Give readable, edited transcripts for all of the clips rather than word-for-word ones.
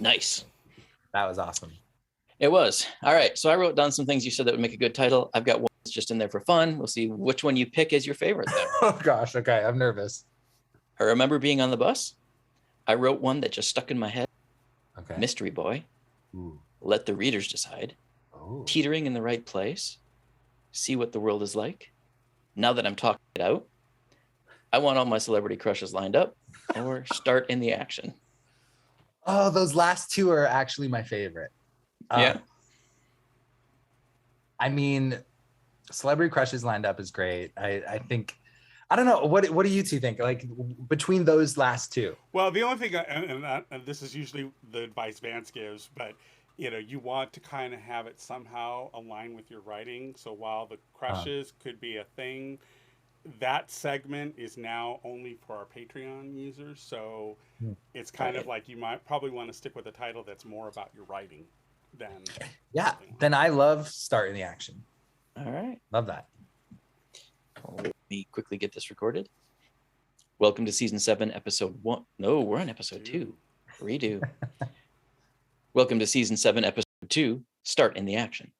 Nice. That was awesome. It was. All right. So I wrote down some things you said that would make a good title. I've got one that's just in there for fun. We'll see which one you pick as your favorite then. Oh gosh. Okay. I'm nervous. I remember being on the bus. I wrote one that just stuck in my head. Okay. Mystery Boy. Ooh. Let the readers decide. Oh. Teetering in the right place. See what the world is like. Now that I'm talking it out. I want all my celebrity crushes lined up. Or start in the action. Oh, those last two are actually my favorite. Yeah. I mean, celebrity crushes lined up is great. I think, I don't know. What do you two think? Like between those last two? Well, the only thing, and this is usually the advice Vance gives, but you want to kind of have it somehow align with your writing. So while the crushes could be a thing, that segment is now only for our Patreon users. So it's kind of like you might probably want to stick with a title that's more about your writing than. Yeah. Then I love starting the action. All right. Love that. Let me quickly get this recorded. Welcome to season 7, episode 1. No, we're on episode 2. Redo. Welcome to season 7, episode 2. Start in the action.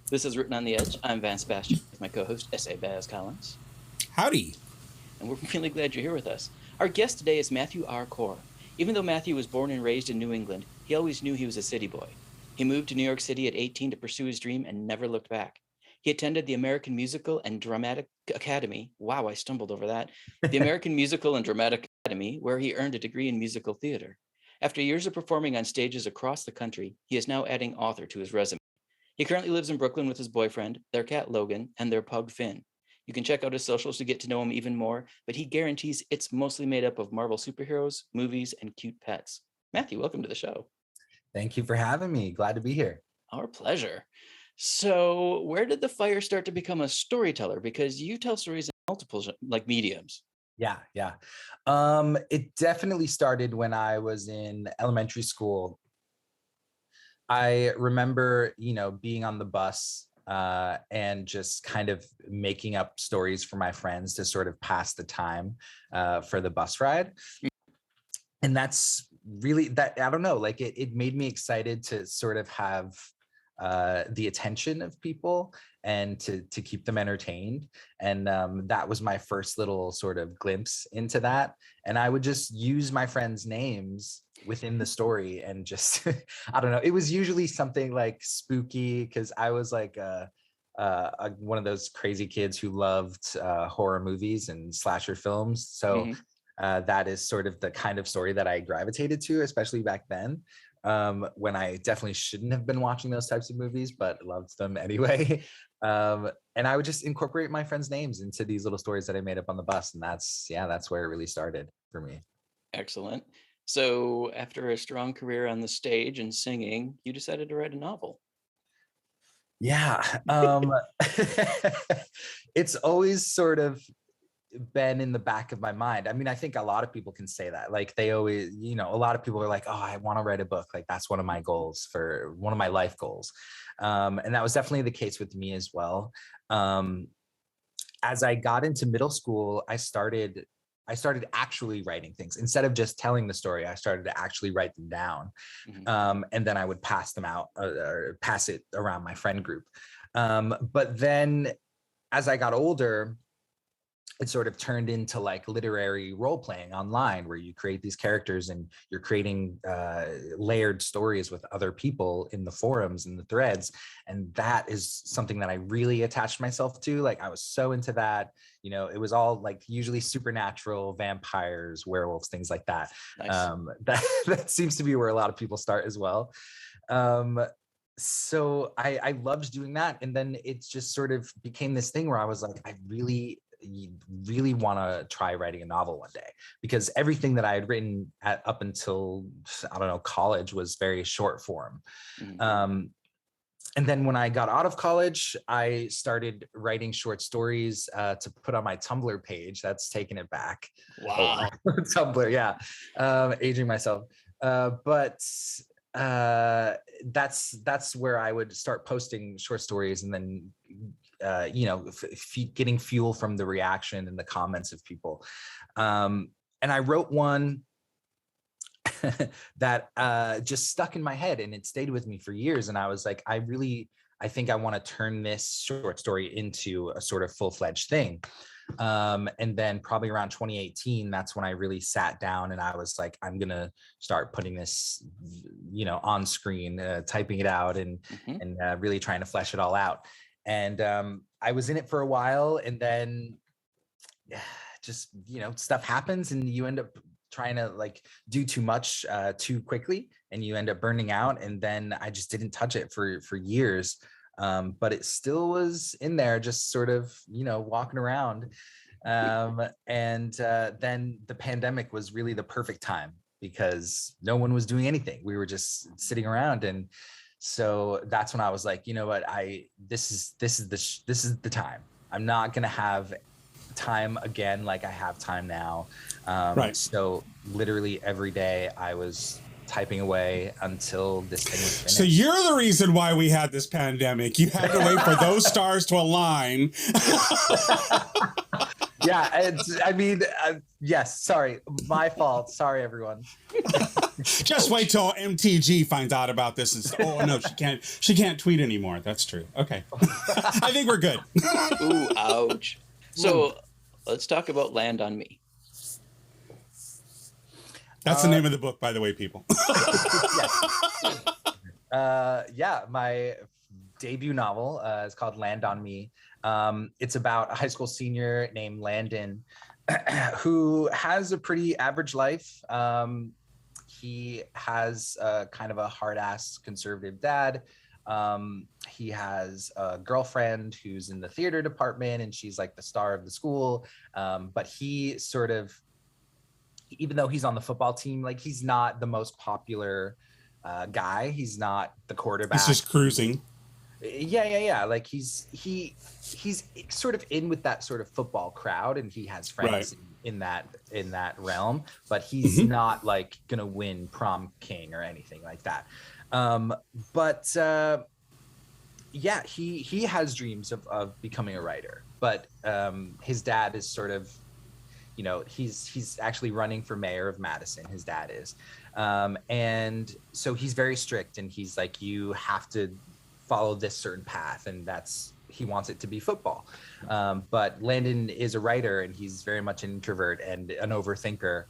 This is Written on the Edge. I'm Vance Bastian with my co-host, S.A. Baz Collins. Howdy. And we're really glad you're here with us. Our guest today is Matthew R. Corr. Even though Matthew was born and raised in New England, he always knew he was a city boy. He moved to New York City at 18 to pursue his dream and never looked back. He attended the American Musical and Dramatic Academy. Wow, I stumbled over that. The American Musical and Dramatic Academy, where he earned a degree in musical theater. After years of performing on stages across the country, he is now adding author to his resume. He currently lives in Brooklyn with his boyfriend, their cat Logan, and their pug Finn. You can check out his socials to get to know him even more, but he guarantees it's mostly made up of Marvel superheroes, movies, and cute pets. Matthew, welcome to the show. Thank you for having me. Glad to be here. Our pleasure. So where did the fire start to become a storyteller? Because you tell stories in multiple mediums. Yeah. It definitely started when I was in elementary school. I remember, being on the bus and just kind of making up stories for my friends to sort of pass the time for the bus ride. And that's really that, I don't know, like it made me excited to sort of have the attention of people and to keep them entertained. And that was my first little sort of glimpse into that. And I would just use my friends' names within the story and just, I don't know, it was usually something like spooky because I was like one of those crazy kids who loved horror movies and slasher films. So that is sort of the kind of story that I gravitated to, especially back then. When I definitely shouldn't have been watching those types of movies, but loved them anyway. And I would just incorporate my friends' names into these little stories that I made up on the bus. And that's where it really started for me. Excellent. So after a strong career on the stage and singing, you decided to write a novel. Yeah. It's always sort of been in the back of my mind. I mean, I think a lot of people can say that. Like they always, a lot of people are like, oh, I want to write a book. Like that's one of my goals, for one of my life goals. And that was definitely the case with me as well. As I got into middle school, I started actually writing things. Instead of just telling the story, I started to actually write them down. And then I would pass them out or pass it around my friend group. But then as I got older, it sort of turned into like literary role playing online, where you create these characters and you're creating layered stories with other people in the forums and the threads. And that is something that I really attached myself to. Like, I was so into that. You know, it was all like usually supernatural, vampires, werewolves, things like that. Nice. That seems to be where a lot of people start as well. So I loved doing that. And then it just sort of became this thing where I was like, I really want to try writing a novel one day, because everything that I had written up until, I don't know, college was very short form. Mhm. And then when I got out of college, I started writing short stories to put on my Tumblr page. That's taken it back. Wow. Tumblr, yeah. Aging myself. But that's where I would start posting short stories, and then you know, getting fuel from the reaction and the comments of people. And I wrote one that just stuck in my head, and it stayed with me for years. And I was like, I think I want to turn this short story into a sort of full-fledged thing. And then probably around 2018, that's when I really sat down and I was like, I'm gonna start putting this, you know, on screen, typing it out, and really trying to flesh it all out. And I was in it for a while, and then just, you know, stuff happens and you end up trying to like do too much too quickly, and you end up burning out. And then I just didn't touch it for years. But it still was in there, just sort of, you know, walking around. And then the pandemic was really the perfect time, because no one was doing anything. We were just sitting around. And so that's when I was like, you know what, this is the time. I'm not going to have time again like I have time now. Right. So literally every day I was typing away until this thing was finished. So you're the reason why we had this pandemic. You had to wait for those stars to align. Yeah, I mean, yes, sorry, my fault. Sorry, everyone. Just wait till MTG finds out about this and say, oh no, she can't tweet anymore. That's true. Okay. I think we're good. Ooh, ouch. So let's talk about Land on Me. That's the name of the book, by the way, people. Yeah, my debut novel is called Land on Me. It's about a high school senior named Landon who has a pretty average life. He has kind of a hard-ass conservative dad. He has a girlfriend who's in the theater department, and she's like the star of the school. But he sort of, even though he's on the football team, like he's not the most popular guy. He's not the quarterback. He's just cruising. Yeah. Like he's sort of in with that sort of football crowd, and he has friends in that realm, but he's not like gonna win prom king or anything like that. But yeah, he has dreams of becoming a writer, but his dad is sort of, you know, he's actually running for mayor of Madison. His dad is, and so he's very strict, and he's like, you have to follow this certain path, and he wants it to be football. But Landon is a writer, and he's very much an introvert and an overthinker,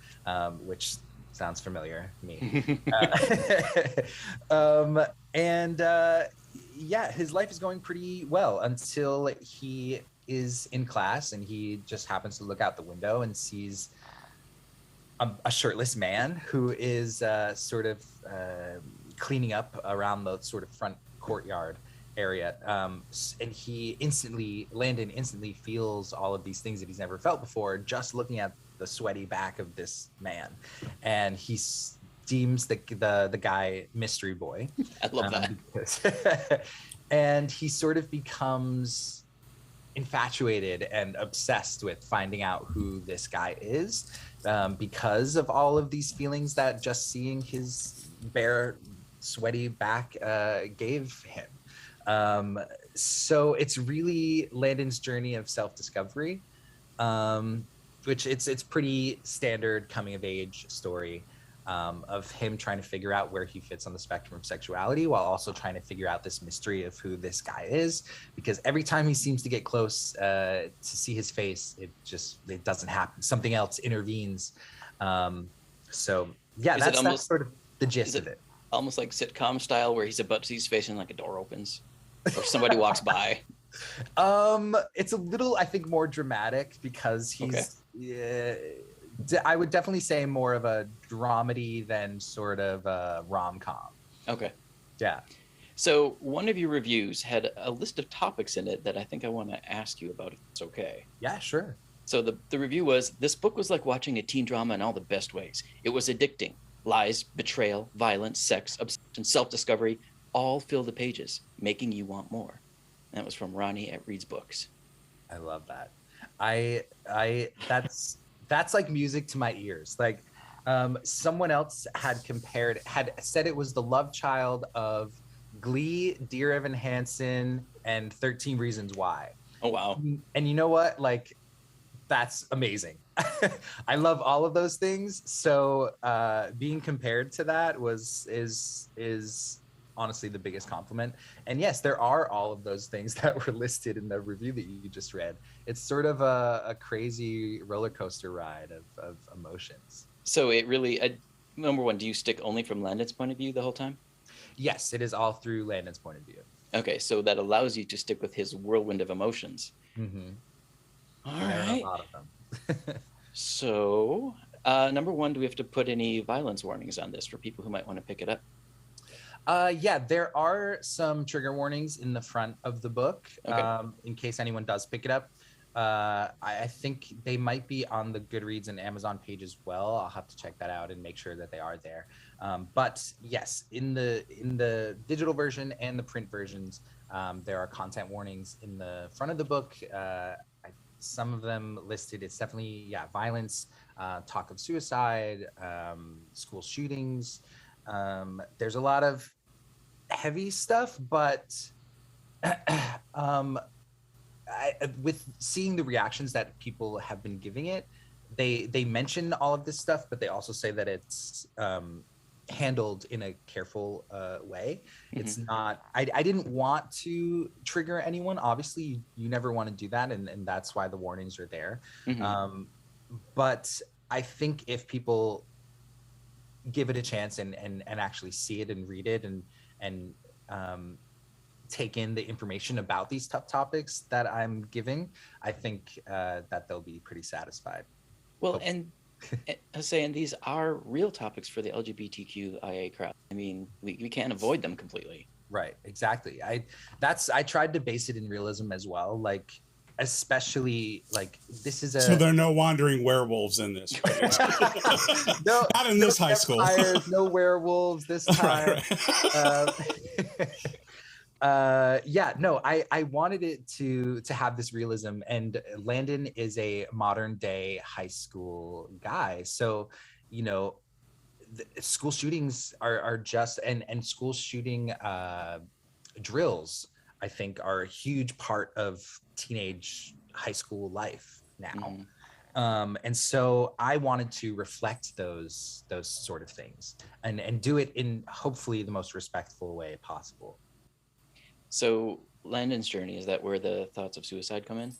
which sounds familiar to me. Yeah, his life is going pretty well until he is in class, and he just happens to look out the window and sees a shirtless man who is sort of cleaning up around the sort of front courtyard area, and Landon instantly feels all of these things that he's never felt before just looking at the sweaty back of this man, and he deems the guy mystery boy. I love that. And he sort of becomes infatuated and obsessed with finding out who this guy is, because of all of these feelings that just seeing his bare sweaty back gave him. So it's really Landon's journey of self-discovery, which it's pretty standard coming of age story. of him trying to figure out where he fits on the spectrum of sexuality, while also trying to figure out this mystery of who this guy is. Because every time he seems to get close to see his face, it doesn't happen. Something else intervenes. So yeah, that's sort of the gist of it. Almost like sitcom style, where he's about to see his face and like a door opens or somebody walks by. It's a little, I think, more dramatic because he's I would definitely say more of a dramedy than sort of a rom-com. Okay. Yeah. So one of your reviews had a list of topics in it that I think I want to ask you about, if it's okay. Yeah, sure. So the review was, this book was like watching a teen drama in all the best ways. It was addicting. Lies, betrayal, violence, sex, obsession, self-discovery, all fill the pages, making you want more. And that was from Ronnie at Reads Books. I love that. That's like music to my ears. Like someone else had said it was the love child of Glee, Dear Evan Hansen, and 13 Reasons Why. Oh, wow. And you know what? Like, that's amazing. I love all of those things. So being compared to that is honestly the biggest compliment. And yes, there are all of those things that were listed in the review that you just read. It's sort of a crazy roller coaster ride of emotions. So it really, number one, do you stick only from Landon's point of view the whole time? Yes, it is all through Landon's point of view. Okay, so that allows you to stick with his whirlwind of emotions. Mm-hmm. All There right. are a lot of them. So, number one, do we have to put any violence warnings on this for people who might want to pick it up? Yeah, there are some trigger warnings in the front of the book, Okay. in case anyone does pick it up. I think they might be on the Goodreads and Amazon page as well. I'll have to check that out and make sure that they are there. But yes, in the digital version and the print versions, there are content warnings in the front of the book. Some of them listed, it's definitely, violence, talk of suicide, school shootings. There's a lot of heavy stuff, but with seeing the reactions that people have been giving it, they mention all of this stuff, but they also say that it's handled in a careful way. Mm-hmm. It's not, I didn't want to trigger anyone. Obviously, you never want to do that, and that's why the warnings are there. Mm-hmm. But I think if people give it a chance and actually see it and read it and take in the information about these tough topics that I'm giving, I think that they'll be pretty satisfied. Well, and saying these are real topics for the LGBTQIA crowd. I mean, we can't avoid them completely. Right, exactly. I tried to base it in realism as well, like especially like this is So there are no wandering werewolves in this, right? No, not in this high school. No werewolves this time. I wanted it to have this realism, and Landon is a modern day high school guy, so school shootings are just and school shooting drills, I think, are a huge part of teenage high school life now. Mm-hmm. And so I wanted to reflect those sort of things and do it in hopefully the most respectful way possible. So Landon's journey, is that where the thoughts of suicide come in?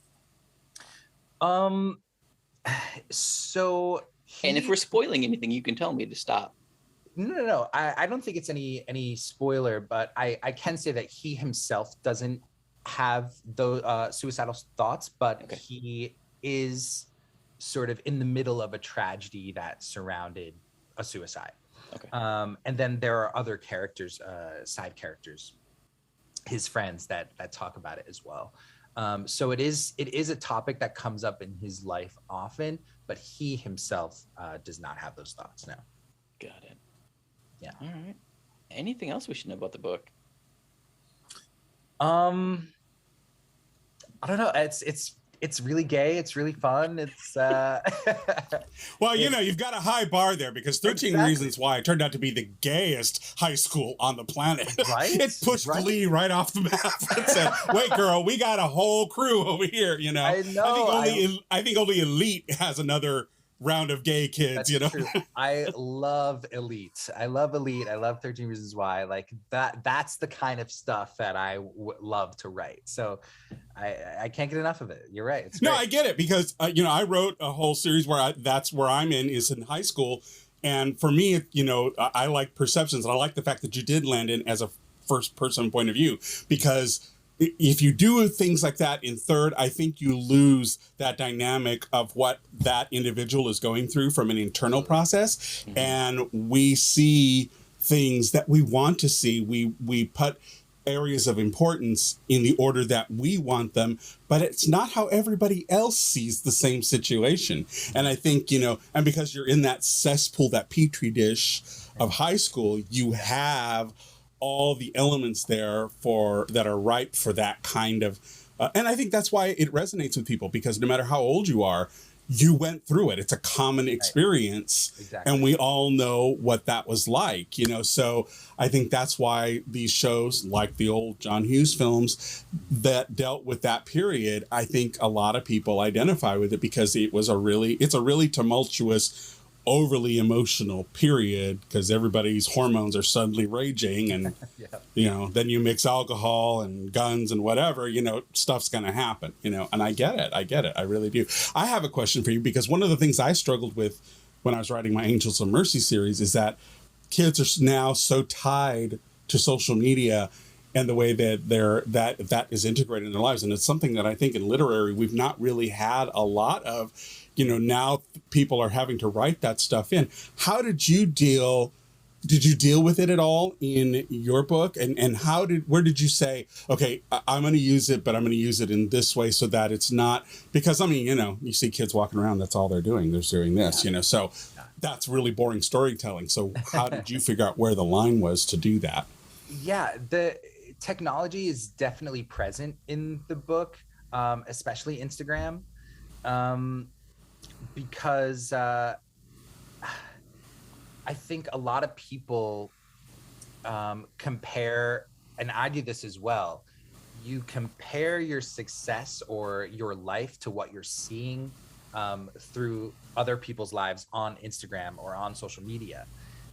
So and if we're spoiling anything, you can tell me to stop. No. I don't think it's any spoiler, but I can say that he himself doesn't have those suicidal thoughts, but okay. He is sort of in the middle of a tragedy that surrounded a suicide. Okay. And then there are other characters, side characters, his friends that talk about it as well. So it is a topic that comes up in his life often, but he himself does not have those thoughts now. Got it. Yeah. All right. Anything else we should know about the book? I don't know. It's really gay. It's really fun. It's well, you've got a high bar there, because 13 exactly. Reasons Why turned out to be the gayest high school on the planet. Right? It pushed Glee right off the map and said, "Wait, girl, we got a whole crew over here." I know. I think only Elite has another round of gay kids, That's true. I love Elite. I love Elite. I love 13 Reasons Why. Like that's the kind of stuff that I love to write. So I can't get enough of it. You're right. It's great. No, I get it because, I wrote a whole series where that's where I'm is in high school. And for me, I like perceptions. And I like the fact that you did land in as a first person point of view, because if you do things like that in third, I think you lose that dynamic of what that individual is going through from an internal process. Mm-hmm. And we see things that we want to see. We put areas of importance in the order that we want them, but it's not how everybody else sees the same situation. And I think, and because you're in that cesspool, that petri dish of high school, you have all the elements there that are ripe for that kind of, and I think that's why it resonates with people, because no matter how old you are, you went through it. It's a common experience. Right. Exactly. And we all know what that was like, so I think that's why these shows, like the old John Hughes films that dealt with that period, I think a lot of people identify with it because it's a really tumultuous, overly emotional period, because everybody's hormones are suddenly raging, and then you mix alcohol and guns and whatever, stuff's gonna happen, and I get it, I really do. I have a question for you, because one of the things I struggled with when I was writing my Angels of Mercy series is that kids are now so tied to social media and the way that that is integrated in their lives, and it's something that I think in literary we've not really had a lot of. Now people are having to write that stuff in. How did you deal with it at all in your book? And where did you say, okay, I'm going to use it, but I'm going to use it in this way so that it's not, because you see kids walking around, that's all they're doing. They're doing this, so that's really boring storytelling. So how did you figure out where the line was to do that? Yeah, the technology is definitely present in the book, especially Instagram. Because I think a lot of people compare, and I do this as well, you compare your success or your life to what you're seeing through other people's lives on Instagram or on social media.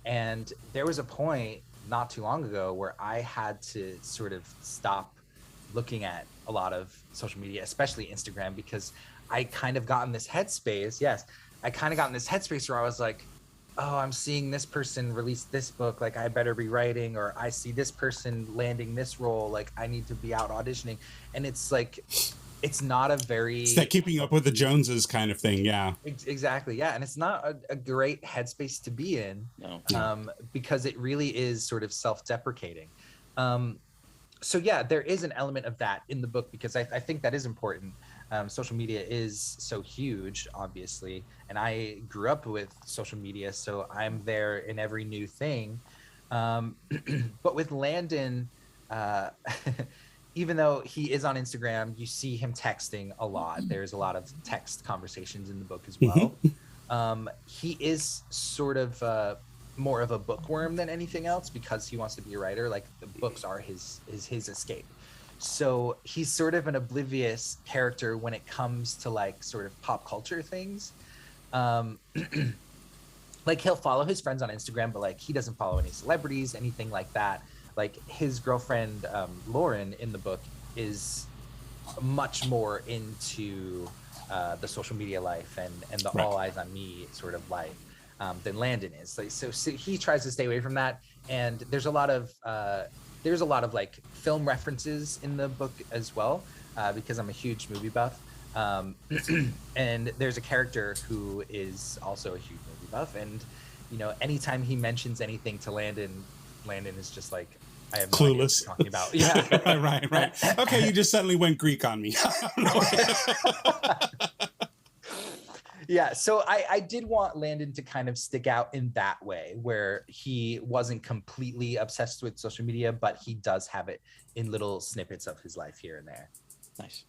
And there was a point not too long ago where I had to sort of stop looking at a lot of social media, especially Instagram, because I kind of got in this headspace. Yes, I kind of got in this headspace where I was like, oh, I'm seeing this person release this book, like I better be writing, or I see this person landing this role, like I need to be out auditioning. And it's like, it's not a very... It's that keeping up with the Joneses kind of thing, yeah. Exactly, yeah. And it's not a great headspace to be in, because it really is sort of self-deprecating. So yeah, there is an element of that in the book, because I think that is important. Social media is so huge, obviously, and I grew up with social media, so I'm there in every new thing. But with Landon, even though he is on Instagram, you see him texting a lot. There's a lot of text conversations in the book as well. He is sort of more of a bookworm than anything else, because he wants to be a writer. Like, the books are his escape. So he's sort of an oblivious character when it comes to like sort of pop culture things. Like, he'll follow his friends on Instagram, but like he doesn't follow any celebrities, anything like that. Like, his girlfriend, Lauren, in the book is much more into the social media life and the all eyes on me sort of life than Landon is. Like, so he tries to stay away from that. And there's a lot of like film references in the book as well, because I'm a huge movie buff. And there's a character who is also a huge movie buff. And, anytime he mentions anything to Landon is just like, I have no idea what you're talking about. Yeah. right. Okay, you just suddenly went Greek on me. Yeah, so I did want Landon to kind of stick out in that way, where he wasn't completely obsessed with social media, but he does have it in little snippets of his life here and there. Nice.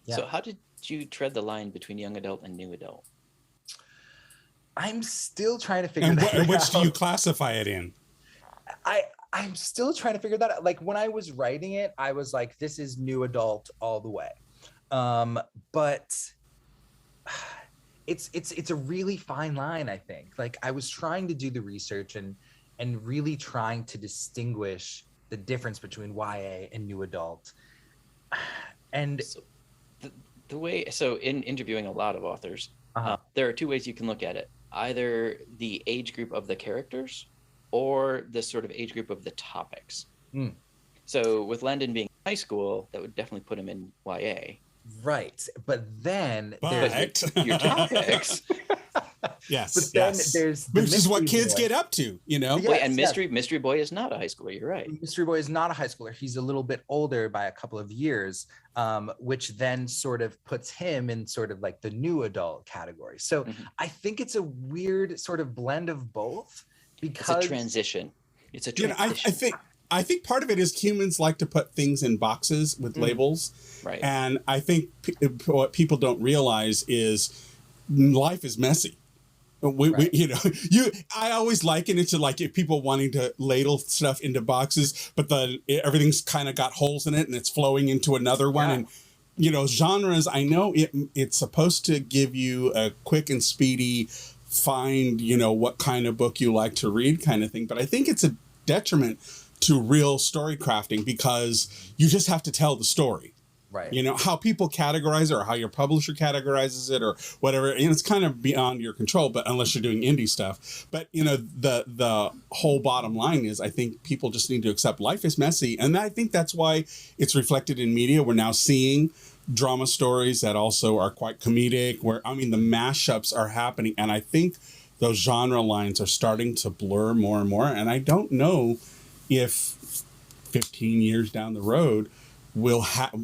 Yeah. So how did you tread the line between young adult and new adult? I'm still trying to figure that out. Which do you classify it in? I'm still trying to figure that out. Like, when I was writing it, I was like, this is new adult all the way. But it's a really fine line, I think. Like, I was trying to do the research and really trying to distinguish the difference between YA and new adult. And So the way, so in interviewing a lot of authors, there are two ways you can look at it: either the age group of the characters or the sort of age group of the topics. So with Landon being high school, that would definitely put him in YA. Right, but then But your topics. yes, but then yes. there's the Which is what Mystery kids Boy. get up to, you know. Yeah. Wait, and Yes, Mystery Boy is not a high schooler. You're right. Mystery Boy is not a high schooler. He's a little bit older by a couple of years, which then sort of puts him in sort of like the new adult category. So I think it's a weird sort of blend of both, because It's a transition. It's a You know, transition. I think part of it is humans like to put things in boxes with labels. Right. And I think what people don't realize is life is messy. We you know, I always liken it to like if people wanting to ladle stuff into boxes, but everything's kind of got holes in it and it's flowing into another one. And, you know, genres, I know it's supposed to give you a quick and speedy find, you know, what kind of book you like to read kind of thing. But I think it's a detriment to real story crafting, because you just have to tell the story. right. You know, how people categorize it or how your publisher categorizes it or whatever, and it's kind of beyond your control, but unless you're doing indie stuff. But, you know, the whole bottom line is I think people just need to accept life is messy. And I think that's why it's reflected in media. We're now seeing drama stories that also are quite comedic, where, I mean, the mashups are happening. And I think those genre lines are starting to blur more and more. And I don't know if 15 years down the road,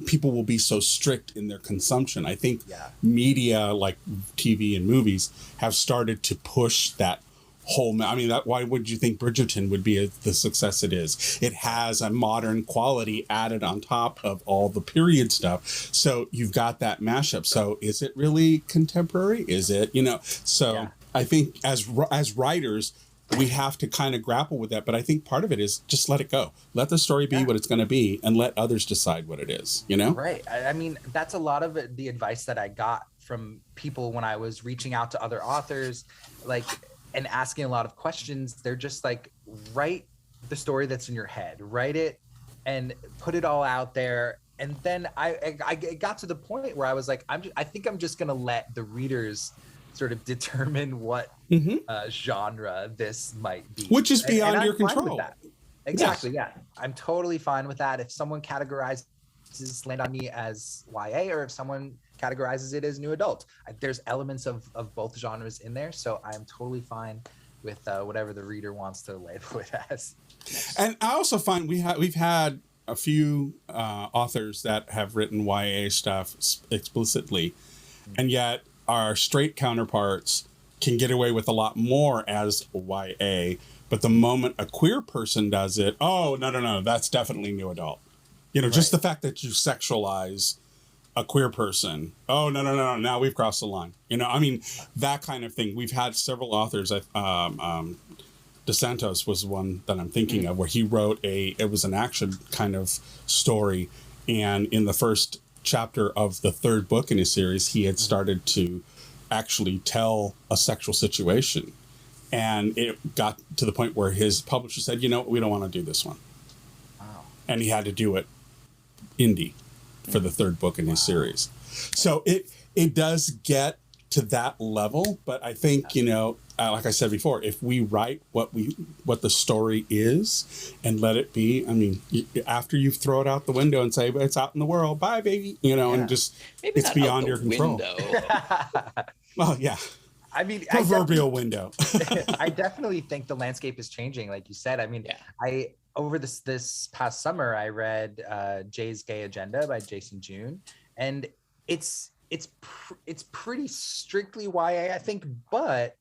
people will be so strict in their consumption. I think media like TV and movies have started to push that whole. I mean, why would you think Bridgerton would be the success it is? It has a modern quality added on top of all the period stuff. So you've got that mashup. So is it really contemporary? Is it, you know? So I think as writers, we have to kind of grapple with that. But I think part of it is just let it go. Let the story be what it's going to be and let others decide what it is, you know? Right. I mean, that's a lot of the advice that I got from people when I was reaching out to other authors, like, and asking a lot of questions. They're just like, write the story that's in your head, write it and put it all out there. And then I got to the point where I was like, I think I'm just going to let the readers sort of determine what genre this might be, which is beyond and your I'm fine control. with that. Exactly. Yes. Yeah, I'm totally fine with that. If someone categorizes Land on Me as YA, or if someone categorizes it as new adult, there's elements of both genres in there, so I'm totally fine with whatever the reader wants to label it as. And I also find we've had a few authors that have written YA stuff explicitly, and yet our straight counterparts can get away with a lot more as YA. But the moment a queer person does it, oh, no, that's definitely new adult. You know, just the fact that you sexualize a queer person. Oh, no, now we've crossed the line. You know, I mean, that kind of thing. We've had several authors. DeSantos was one that I'm thinking of, where he wrote it was an action kind of story. And in the first chapter of the third book in his series, he had started to actually tell a sexual situation. And it got to the point where his publisher said, you know, we don't want to do this one. Wow. And he had to do it indie for the third book in his series. So it does get to that level. But I think, you know, like I said before, if we write what the story is and let it be, I mean, after you throw it out the window and say, but it's out in the world, bye, baby, you know, and just, maybe it's beyond your control. Well, yeah. I mean, proverbial window. I definitely think the landscape is changing, like you said. I mean, over this past summer, I read Jay's Gay Agenda by Jason June, and it's pretty strictly YA, I think, but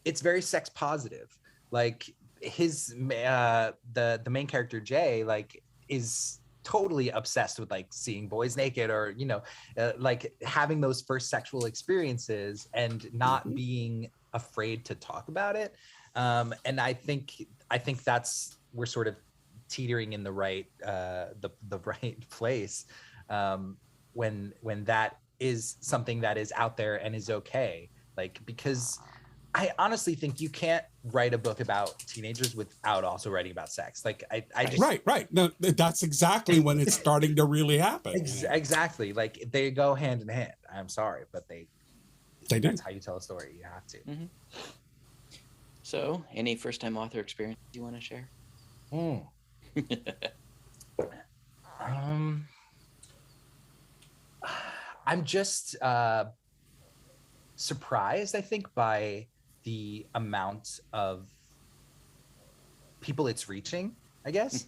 it's very sex positive. Like his the main character Jay, like, is totally obsessed with like seeing boys naked, or, you know, like having those first sexual experiences and not being afraid to talk about it. And I think that's, we're sort of teetering in the right the right place when that is something that is out there and is okay. like, because I honestly think you can't write a book about teenagers without also writing about sex. Like I just Right. No, that's exactly when it's starting to really happen. Exactly. Like they go hand in hand. I'm sorry, but They do. that's how you tell a story. You have to. Mm-hmm. So, any first-time author experience you want to share? I'm just surprised, I think, by the amount of people it's reaching, I guess.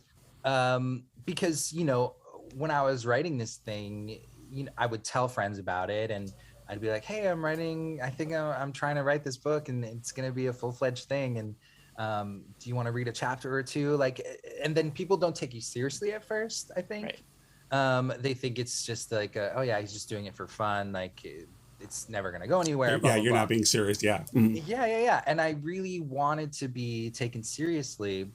Because, you know, when I was writing this thing, you know, I would tell friends about it and I'd be like, hey, I think I'm trying to write this book and it's going to be a full-fledged thing. And do you want to read a chapter or two? Like, and then people don't take you seriously at first, I think. Right. They think it's just like, oh yeah, he's just doing it for fun. Like it's never going to go anywhere. Yeah, you're not being serious. Yeah. Mm-hmm. Yeah. And I really wanted to be taken seriously.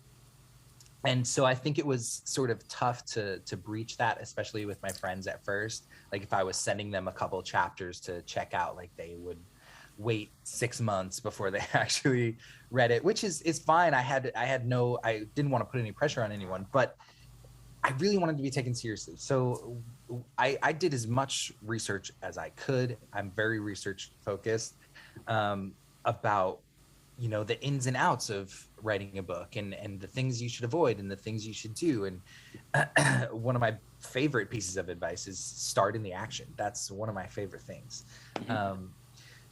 And so I think it was sort of tough to breach that, especially with my friends at first. Like if I was sending them a couple chapters to check out, like they would wait 6 months before they actually read it, which is fine. I didn't want to put any pressure on anyone, but I really wanted to be taken seriously. So I did as much research as I could. I'm very research focused about, you know, the ins and outs of writing a book and the things you should avoid and the things you should do. And one of my favorite pieces of advice is start in the action. That's one of my favorite things.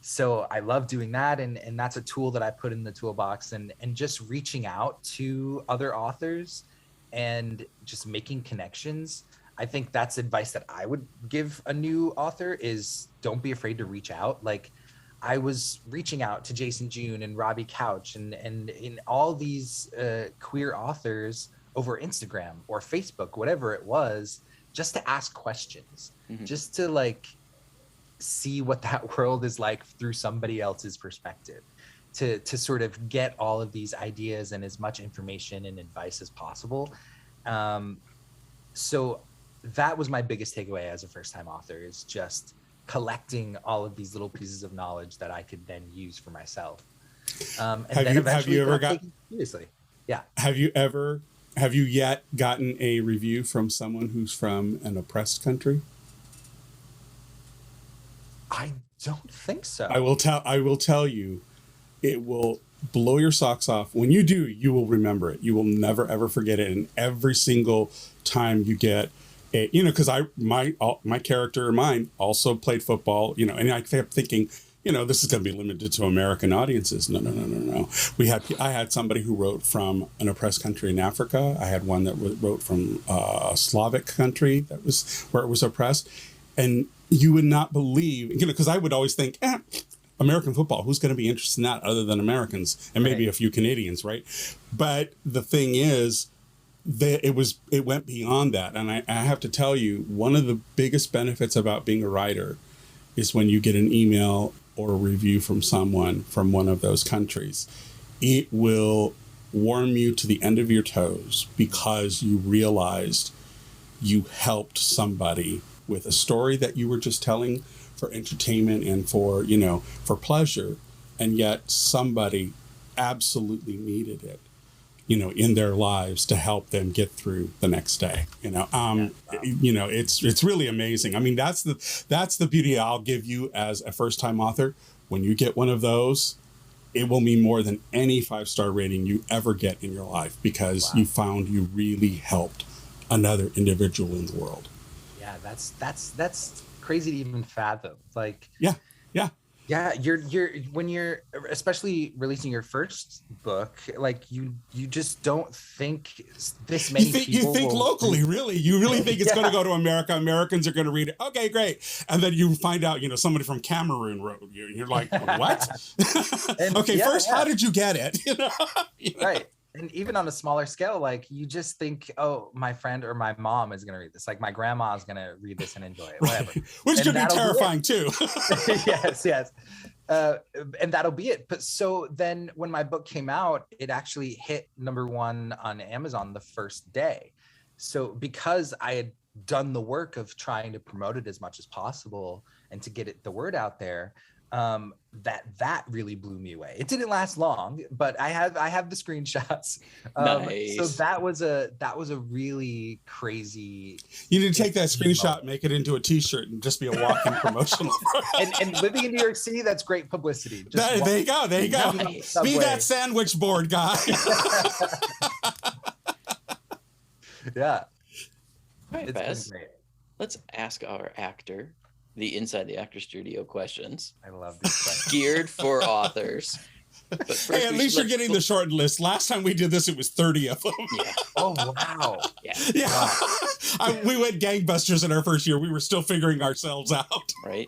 So I love doing that. And that's a tool that I put in the toolbox and just reaching out to other authors and just making connections. I think that's advice that I would give a new author is don't be afraid to reach out. Like I was reaching out to Jason June and Robbie Couch and in all these queer authors over Instagram or Facebook, whatever it was, just to ask questions, just to like see what that world is like through somebody else's perspective, to sort of get all of these ideas and as much information and advice as possible. So that was my biggest takeaway as a first-time author is just collecting all of these little pieces of knowledge that I could then use for myself. And have you ever got seriously? Yeah. Have you yet gotten a review from someone who's from an oppressed country? I don't think so. I will tell you, it will blow your socks off. When you do, you will remember it. You will never ever forget it. And every single time you get a, you know, because my character, mine also played football, you know, and I kept thinking, you know, this is going to be limited to American audiences. No. I had somebody who wrote from an oppressed country in Africa. I had one that wrote from a Slavic country that was where it was oppressed. And you would not believe, you know, because I would always think, American football, who's going to be interested in that other than Americans and maybe a few Canadians, right? But the thing is, it went beyond that. And I have to tell you, one of the biggest benefits about being a writer is when you get an email or a review from someone from one of those countries. It will warm you to the end of your toes because you realized you helped somebody with a story that you were just telling for entertainment and for, you know, for pleasure. And yet somebody absolutely needed it, you know, in their lives to help them get through the next day. You know, you know, it's really amazing. I mean, that's the beauty I'll give you as a first-time author. When you get one of those, it will mean more than any 5-star rating you ever get in your life because you found you really helped another individual in the world. Yeah, that's crazy to even fathom. Like, yeah. You're when you're especially releasing your first book, like you just don't think this many people. You think locally, really. You really think it's going to go to America. Americans are going to read it. Okay, great. And then you find out, you know, somebody from Cameroon wrote you. You're like, what? Okay, first, how did you get it? You know? Right. And even on a smaller scale, like you just think, oh, my friend or my mom is going to read this. Like my grandma is going to read this and enjoy it, whatever. Which could be terrifying too. Yes. And that'll be it. But so then when my book came out, it actually hit #1 on Amazon the first day. So because I had done the work of trying to promote it as much as possible and to get the word out there, that really blew me away. It didn't last long, but I have the screenshots. Nice. So that was a really crazy. You need to take that screenshot, make it into a T-shirt, and just be a walking promotional. and living in New York City, that's great publicity. There you go. There you go. Nice. Be that sandwich board guy. Yeah. All right, It's been Baz, great. let's ask our actor the Inside the Actor Studio questions I love these questions. geared for authors. But first, Hey, at least you're getting the shortened list. Last time we did this, it was 30 of them. Yeah. Oh wow. Yeah. Yeah. Wow. We went gangbusters in our first year. We were still figuring ourselves out. Right.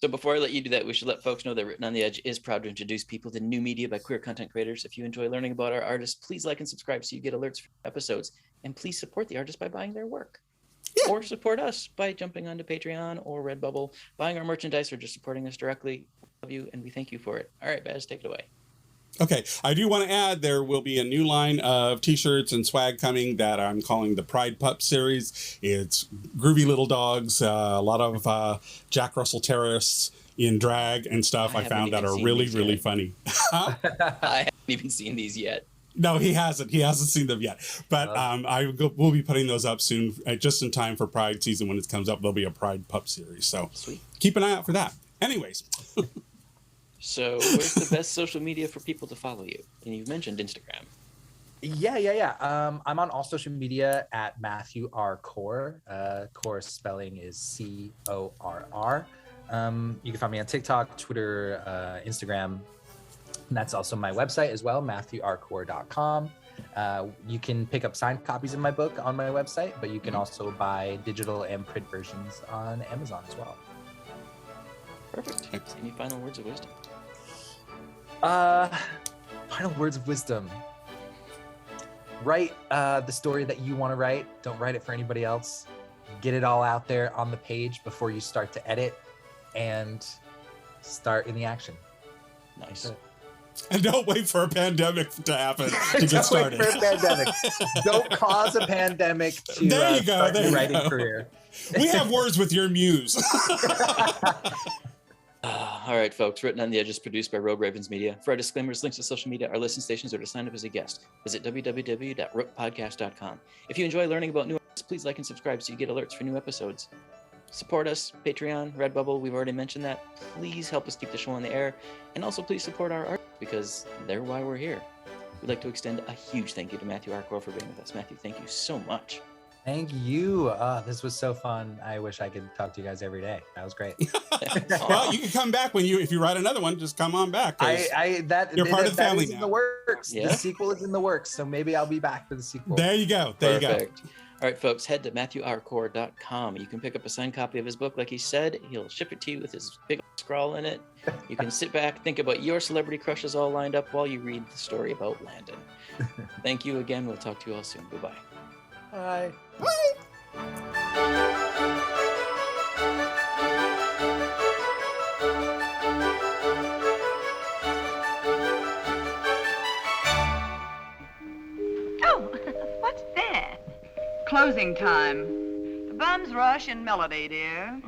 So before I let you do that, we should let folks know that Written on the Edge is proud to introduce people to new media by queer content creators. If you enjoy learning about our artists, please like and subscribe so you get alerts for episodes. And please support the artists by buying their work. Yeah. Or support us by jumping onto Patreon or Redbubble, buying our merchandise, or just supporting us directly. We love you, and we thank you for it. All right, Baz, take it away. Okay, I do want to add there will be a new line of T-shirts and swag coming that I'm calling the Pride Pup series. It's groovy little dogs, a lot of Jack Russell Terriers in drag and stuff. I found that are really, really funny. I haven't even seen these yet. No, he hasn't. He hasn't seen them yet. But we'll be putting those up soon, just in time for Pride season. When it comes up, there'll be a Pride Pup series. So Sweet. Keep an eye out for that. Anyways. So where's the best social media for people to follow you? And you've mentioned Instagram. Yeah. I'm on all social media at Matthew R. Corr. Corr spelling is Corr. You can find me on TikTok, Twitter, Instagram. And that's also my website as well, MatthewRcorr.com. You can pick up signed copies of my book on my website, but you can also buy digital and print versions on Amazon as well. Perfect. Any final words of wisdom? Final words of wisdom. Write the story that you want to write. Don't write it for anybody else. Get it all out there on the page before you start to edit, and start in the action. Nice. And don't wait for a pandemic to happen to get started. Don't wait for a pandemic. Don't cause a pandemic to there you go, start there your you writing go. career. We have words with your muse. All right, folks. Written on the Edge is produced by Rogue Ravens Media. For our disclaimers, links to social media, our listen stations, or to sign up as a guest, visit www.rookpodcast.com. If you enjoy learning about new artists, please like and subscribe so you get alerts for new episodes. Support us, Patreon, Redbubble, we've already mentioned that. Please help us keep the show on the air. And also please support our art because they're why we're here. We'd like to extend a huge thank you to Matthew R. Corr for being with us. Matthew, thank you so much. Thank you. This was so fun. I wish I could talk to you guys every day. That was great. Well, you can come back if you write another one. Just come on back. You're part of the family now. In the works. Yeah? The sequel is in the works, so maybe I'll be back for the sequel. There you go. There Perfect. you go. All right, folks, head to MatthewRcorr.com. You can pick up a signed copy of his book. Like he said, he'll ship it to you with his big scrawl in it. You can sit back, think about your celebrity crushes all lined up while you read the story about Landon. Thank you again. We'll talk to you all soon. Goodbye. Bye. Oh, what's that? Closing time. The bums rush in melody, dear.